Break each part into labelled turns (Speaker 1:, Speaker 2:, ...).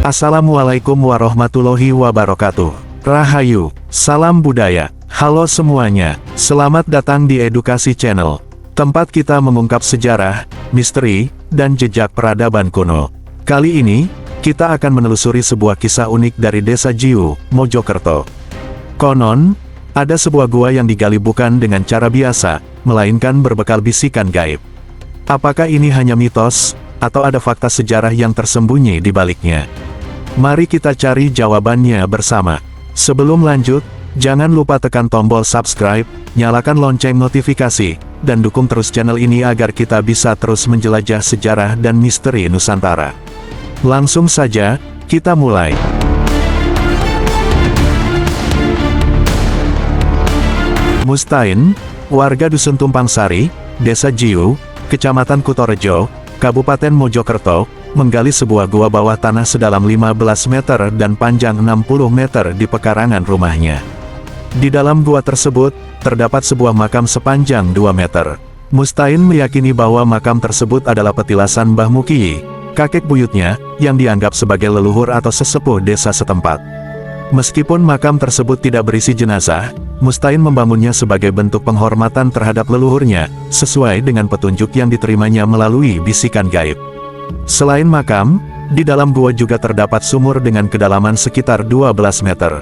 Speaker 1: Assalamualaikum warahmatullahi wabarakatuh. Rahayu, salam budaya. Halo semuanya, selamat datang di Edukasi Channel. Tempat kita mengungkap sejarah, misteri, dan jejak peradaban kuno. Kali ini, kita akan menelusuri sebuah kisah unik dari Desa Jiu, Mojokerto. Konon, ada sebuah gua yang digali bukan dengan cara biasa, melainkan berbekal bisikan gaib. Apakah ini hanya mitos, atau ada fakta sejarah yang tersembunyi di baliknya? Mari kita cari jawabannya bersama. Sebelum lanjut, jangan lupa tekan tombol subscribe, nyalakan lonceng notifikasi, dan dukung terus channel ini agar kita bisa terus menjelajah sejarah dan misteri Nusantara. Langsung saja, kita mulai. Mustain, warga Dusun Tumpang Sari, Desa Jiu, Kecamatan Kutorejo, Kabupaten Mojokerto, menggali sebuah gua bawah tanah sedalam 15 meter dan panjang 60 meter di pekarangan rumahnya. Di dalam gua tersebut, terdapat sebuah makam sepanjang 2 meter. Mustain meyakini bahwa makam tersebut adalah petilasan Mbah Mukiyi, kakek buyutnya, yang dianggap sebagai leluhur atau sesepuh desa setempat. Meskipun makam tersebut tidak berisi jenazah, Mustain membangunnya sebagai bentuk penghormatan terhadap leluhurnya, sesuai dengan petunjuk yang diterimanya melalui bisikan gaib. Selain makam, di dalam gua juga terdapat sumur dengan kedalaman sekitar 12 meter.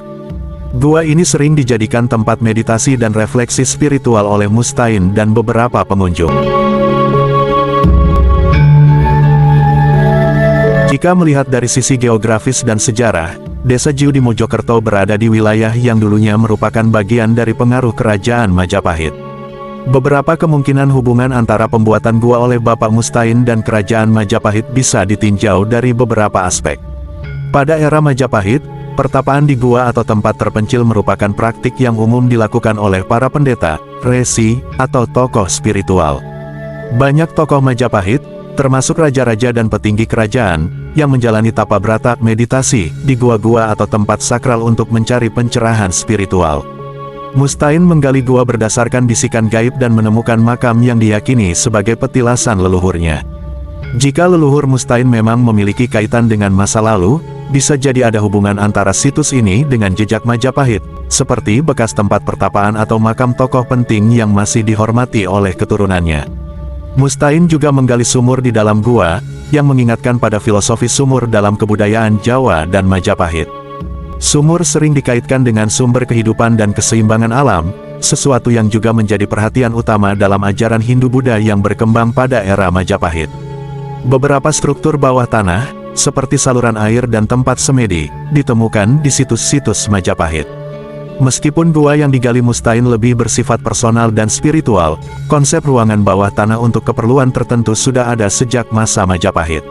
Speaker 1: Gua ini sering dijadikan tempat meditasi dan refleksi spiritual oleh Mustain dan beberapa pengunjung. Jika melihat dari sisi geografis dan sejarah, Desa Jiu di Mojokerto berada di wilayah yang dulunya merupakan bagian dari pengaruh Kerajaan Majapahit. Beberapa kemungkinan hubungan antara pembuatan gua oleh Bapak Mustain dan Kerajaan Majapahit bisa ditinjau dari beberapa aspek. Pada era Majapahit, pertapaan di gua atau tempat terpencil merupakan praktik yang umum dilakukan oleh para pendeta, resi, atau tokoh spiritual. Banyak tokoh Majapahit, termasuk raja-raja dan petinggi kerajaan, yang menjalani tapa brata meditasi di gua-gua atau tempat sakral untuk mencari pencerahan spiritual. Mustain menggali gua berdasarkan bisikan gaib dan menemukan makam yang diyakini sebagai petilasan leluhurnya. Jika leluhur Mustain memang memiliki kaitan dengan masa lalu, bisa jadi ada hubungan antara situs ini dengan jejak Majapahit, seperti bekas tempat pertapaan atau makam tokoh penting yang masih dihormati oleh keturunannya. Mustain juga menggali sumur di dalam gua, yang mengingatkan pada filosofi sumur dalam kebudayaan Jawa dan Majapahit. Sumur sering dikaitkan dengan sumber kehidupan dan keseimbangan alam, sesuatu yang juga menjadi perhatian utama dalam ajaran Hindu-Buddha yang berkembang pada era Majapahit. Beberapa struktur bawah tanah, seperti saluran air dan tempat semedi, ditemukan di situs-situs Majapahit. Meskipun gua yang digali Mustain lebih bersifat personal dan spiritual, konsep ruangan bawah tanah untuk keperluan tertentu sudah ada sejak masa Majapahit.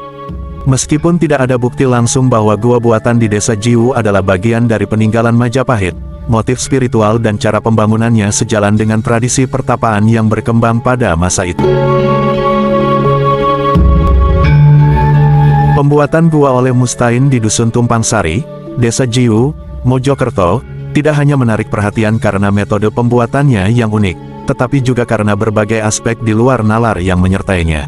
Speaker 1: Meskipun tidak ada bukti langsung bahwa gua buatan di Desa Jiu adalah bagian dari peninggalan Majapahit, motif spiritual dan cara pembangunannya sejalan dengan tradisi pertapaan yang berkembang pada masa itu. Pembuatan gua oleh Mustain di Dusun Tumpang Sari, Desa Jiu, Mojokerto, tidak hanya menarik perhatian karena metode pembuatannya yang unik, tetapi juga karena berbagai aspek di luar nalar yang menyertainya.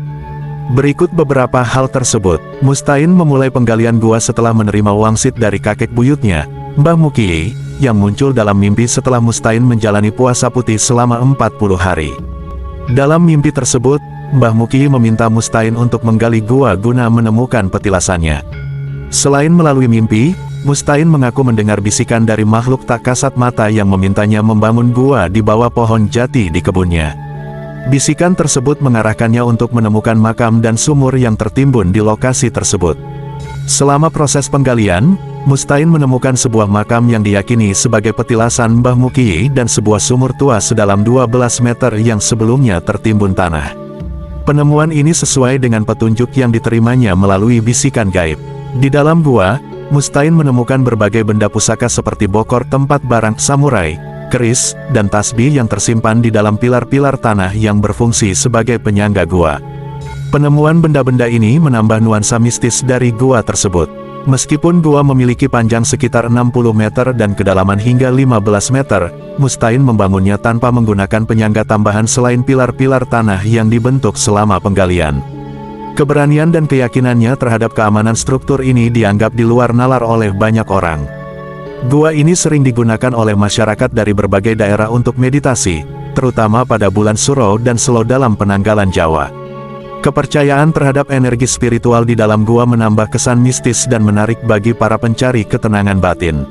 Speaker 1: Berikut beberapa hal tersebut. Mustain memulai penggalian gua setelah menerima wangsit dari kakek buyutnya, Mbah Mukiyi, yang muncul dalam mimpi setelah Mustain menjalani puasa putih selama 40 hari. Dalam mimpi tersebut, Mbah Mukiyi meminta Mustain untuk menggali gua guna menemukan petilasannya. Selain melalui mimpi, Mustain mengaku mendengar bisikan dari makhluk tak kasat mata yang memintanya membangun gua di bawah pohon jati di kebunnya. Bisikan tersebut mengarahkannya untuk menemukan makam dan sumur yang tertimbun di lokasi tersebut. Selama proses penggalian, Mustain menemukan sebuah makam yang diyakini sebagai petilasan Mbah Mukiyi dan sebuah sumur tua sedalam 12 meter yang sebelumnya tertimbun tanah. Penemuan ini sesuai dengan petunjuk yang diterimanya melalui bisikan gaib. Di dalam gua, Mustain menemukan berbagai benda pusaka seperti bokor tempat barang samurai, keris, dan tasbih yang tersimpan di dalam pilar-pilar tanah yang berfungsi sebagai penyangga gua. Penemuan benda-benda ini menambah nuansa mistis dari gua tersebut. Meskipun gua memiliki panjang sekitar 60 meter dan kedalaman hingga 15 meter, Mustain membangunnya tanpa menggunakan penyangga tambahan selain pilar-pilar tanah yang dibentuk selama penggalian. Keberanian dan keyakinannya terhadap keamanan struktur ini dianggap di luar nalar oleh banyak orang. Gua ini sering digunakan oleh masyarakat dari berbagai daerah untuk meditasi, terutama pada bulan Suro dan Selo dalam penanggalan Jawa. Kepercayaan terhadap energi spiritual di dalam gua menambah kesan mistis dan menarik bagi para pencari ketenangan batin.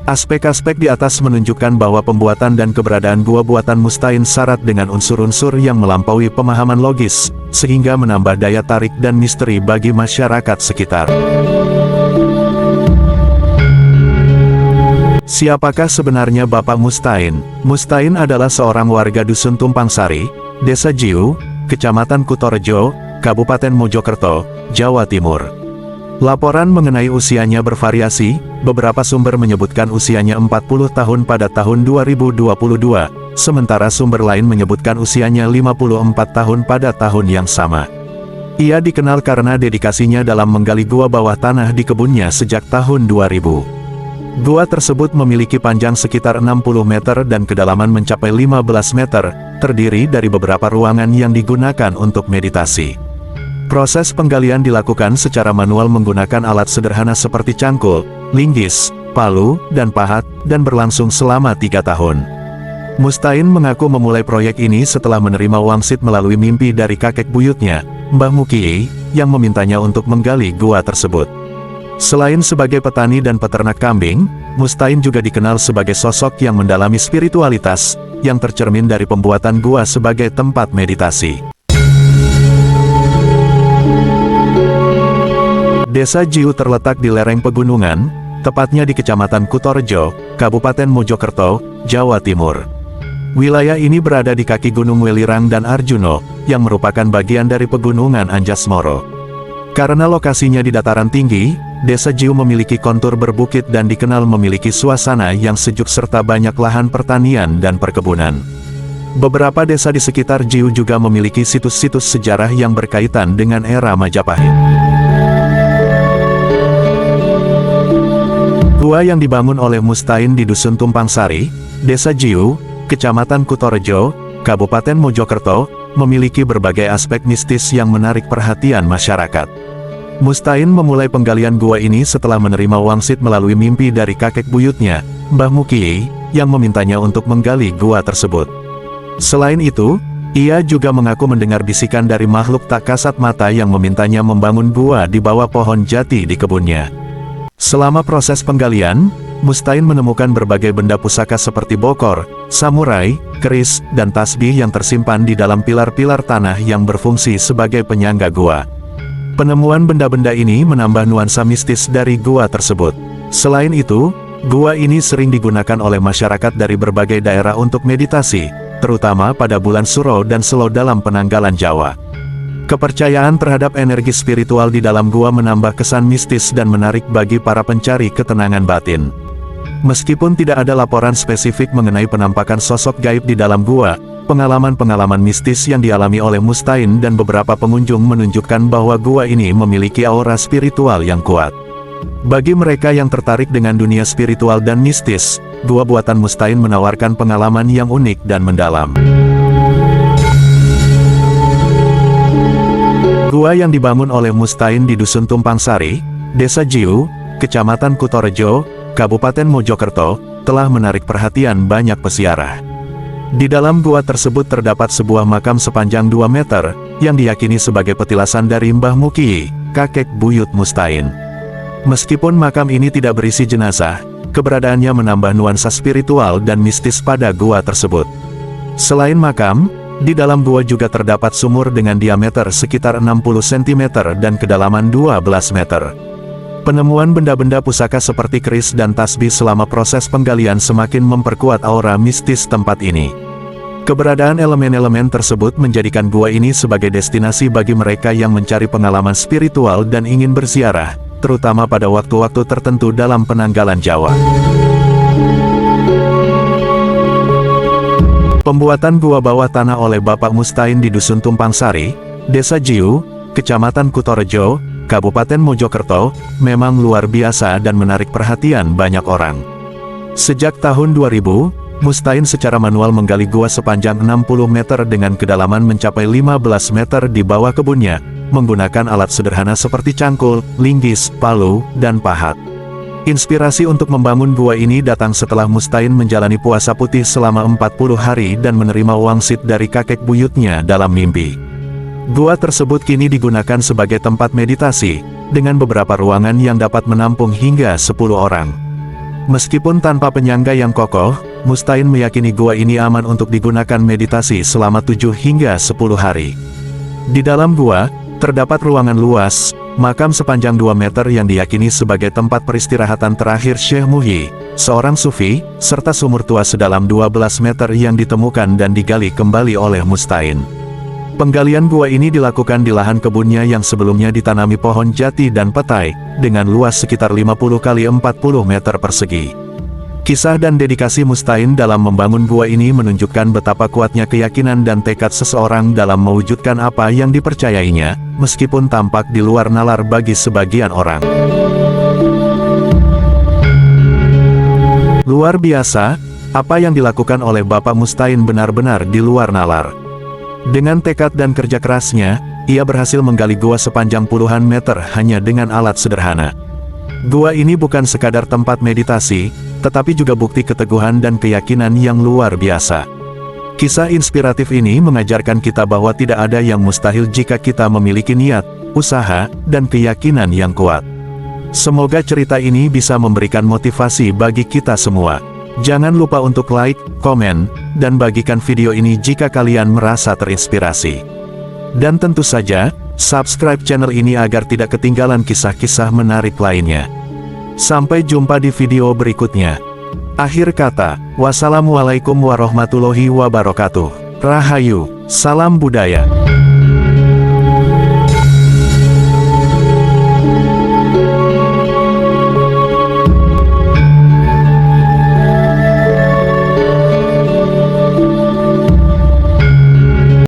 Speaker 1: Aspek-aspek di atas menunjukkan bahwa pembuatan dan keberadaan gua buatan Mustain syarat dengan unsur-unsur yang melampaui pemahaman logis, sehingga menambah daya tarik dan misteri bagi masyarakat sekitar. Siapakah sebenarnya Bapak Mustain? Mustain adalah seorang warga Dusun Tumpang Sari, Desa Jiu, Kecamatan Kutorejo, Kabupaten Mojokerto, Jawa Timur. Laporan mengenai usianya bervariasi, beberapa sumber menyebutkan usianya 40 tahun pada tahun 2022, sementara sumber lain menyebutkan usianya 54 tahun pada tahun yang sama. Ia dikenal karena dedikasinya dalam menggali gua bawah tanah di kebunnya sejak tahun 2000. Gua tersebut memiliki panjang sekitar 60 meter dan kedalaman mencapai 15 meter, terdiri dari beberapa ruangan yang digunakan untuk meditasi. Proses penggalian dilakukan secara manual menggunakan alat sederhana seperti cangkul, linggis, palu, dan pahat, dan berlangsung selama 3 tahun. Mustain mengaku memulai proyek ini setelah menerima wangsit melalui mimpi dari kakek buyutnya, Mbah Mukiye, yang memintanya untuk menggali gua tersebut. Selain sebagai petani dan peternak kambing, Mustain juga dikenal sebagai sosok yang mendalami spiritualitas, yang tercermin dari pembuatan gua sebagai tempat meditasi. Desa Jiu terletak di lereng pegunungan, tepatnya di Kecamatan Kutorejo, Kabupaten Mojokerto, Jawa Timur. Wilayah ini berada di kaki Gunung Welirang dan Arjuno, yang merupakan bagian dari pegunungan Anjasmoro. Karena lokasinya di dataran tinggi, Desa Jiu memiliki kontur berbukit dan dikenal memiliki suasana yang sejuk serta banyak lahan pertanian dan perkebunan. Beberapa desa di sekitar Jiu juga memiliki situs-situs sejarah yang berkaitan dengan era Majapahit. Gua yang dibangun oleh Mustain di Dusun Tumpang Sari, Desa Jiu, Kecamatan Kutorejo, Kabupaten Mojokerto, memiliki berbagai aspek mistis yang menarik perhatian masyarakat. Mustain memulai penggalian gua ini setelah menerima wangsit melalui mimpi dari kakek buyutnya, Mbah Mukiye, yang memintanya untuk menggali gua tersebut. Selain itu, ia juga mengaku mendengar bisikan dari makhluk tak kasat mata yang memintanya membangun gua di bawah pohon jati di kebunnya. Selama proses penggalian, Mustain menemukan berbagai benda pusaka seperti bokor, samurai, keris, dan tasbih yang tersimpan di dalam pilar-pilar tanah yang berfungsi sebagai penyangga gua. Penemuan benda-benda ini menambah nuansa mistis dari gua tersebut. Selain itu, gua ini sering digunakan oleh masyarakat dari berbagai daerah untuk meditasi, terutama pada bulan Suro dan Selo dalam penanggalan Jawa. Kepercayaan terhadap energi spiritual di dalam gua menambah kesan mistis dan menarik bagi para pencari ketenangan batin. Meskipun tidak ada laporan spesifik mengenai penampakan sosok gaib di dalam gua, pengalaman-pengalaman mistis yang dialami oleh Mustain dan beberapa pengunjung menunjukkan bahwa gua ini memiliki aura spiritual yang kuat. Bagi mereka yang tertarik dengan dunia spiritual dan mistis, gua buatan Mustain menawarkan pengalaman yang unik dan mendalam. Gua yang dibangun oleh Mustain di Dusun Tumpang Sari, Desa Jiu, Kecamatan Kutorejo, Kabupaten Mojokerto, telah menarik perhatian banyak peziarah. Di dalam gua tersebut terdapat sebuah makam sepanjang 2 meter, yang diyakini sebagai petilasan dari Mbah Mukiye, kakek buyut Mustain. Meskipun makam ini tidak berisi jenazah, keberadaannya menambah nuansa spiritual dan mistis pada gua tersebut. Selain makam, di dalam gua juga terdapat sumur dengan diameter sekitar 60 cm dan kedalaman 12 meter. Penemuan benda-benda pusaka seperti keris dan tasbih selama proses penggalian semakin memperkuat aura mistis tempat ini. Keberadaan elemen-elemen tersebut menjadikan gua ini sebagai destinasi bagi mereka yang mencari pengalaman spiritual dan ingin berziarah, terutama pada waktu-waktu tertentu dalam penanggalan Jawa. Pembuatan gua bawah tanah oleh Bapak Mustain di Dusun Tumpang Sari, Desa Jiu, Kecamatan Kutorejo, Kabupaten Mojokerto, memang luar biasa dan menarik perhatian banyak orang. Sejak tahun 2000, Mustain secara manual menggali gua sepanjang 60 meter dengan kedalaman mencapai 15 meter di bawah kebunnya, menggunakan alat sederhana seperti cangkul, linggis, palu, dan pahat. Inspirasi untuk membangun gua ini datang setelah Mustain menjalani puasa putih selama 40 hari dan menerima wangsit dari kakek buyutnya dalam mimpi. Gua tersebut kini digunakan sebagai tempat meditasi, dengan beberapa ruangan yang dapat menampung hingga 10 orang. Meskipun tanpa penyangga yang kokoh, Mustain meyakini gua ini aman untuk digunakan meditasi selama 7 hingga 10 hari. Di dalam gua, terdapat ruangan luas, makam sepanjang 2 meter yang diyakini sebagai tempat peristirahatan terakhir Syekh Muhyi, seorang sufi, serta sumur tua sedalam 12 meter yang ditemukan dan digali kembali oleh Mustain. Penggalian gua ini dilakukan di lahan kebunnya yang sebelumnya ditanami pohon jati dan petai, dengan luas sekitar 50 kali 40 meter persegi. Kisah dan dedikasi Mustain dalam membangun gua ini menunjukkan betapa kuatnya keyakinan dan tekad seseorang dalam mewujudkan apa yang dipercayainya, meskipun tampak di luar nalar bagi sebagian orang. Luar biasa, apa yang dilakukan oleh Bapak Mustain benar-benar di luar nalar. Dengan tekad dan kerja kerasnya, ia berhasil menggali gua sepanjang puluhan meter hanya dengan alat sederhana. Gua ini bukan sekadar tempat meditasi, tetapi juga bukti keteguhan dan keyakinan yang luar biasa. Kisah inspiratif ini mengajarkan kita bahwa tidak ada yang mustahil jika kita memiliki niat, usaha, dan keyakinan yang kuat. Semoga cerita ini bisa memberikan motivasi bagi kita semua. Jangan lupa untuk like, komen, dan bagikan video ini jika kalian merasa terinspirasi. Dan tentu saja, subscribe channel ini agar tidak ketinggalan kisah-kisah menarik lainnya. Sampai jumpa di video berikutnya. Akhir kata, wassalamualaikum warahmatullahi wabarakatuh. Rahayu, salam budaya.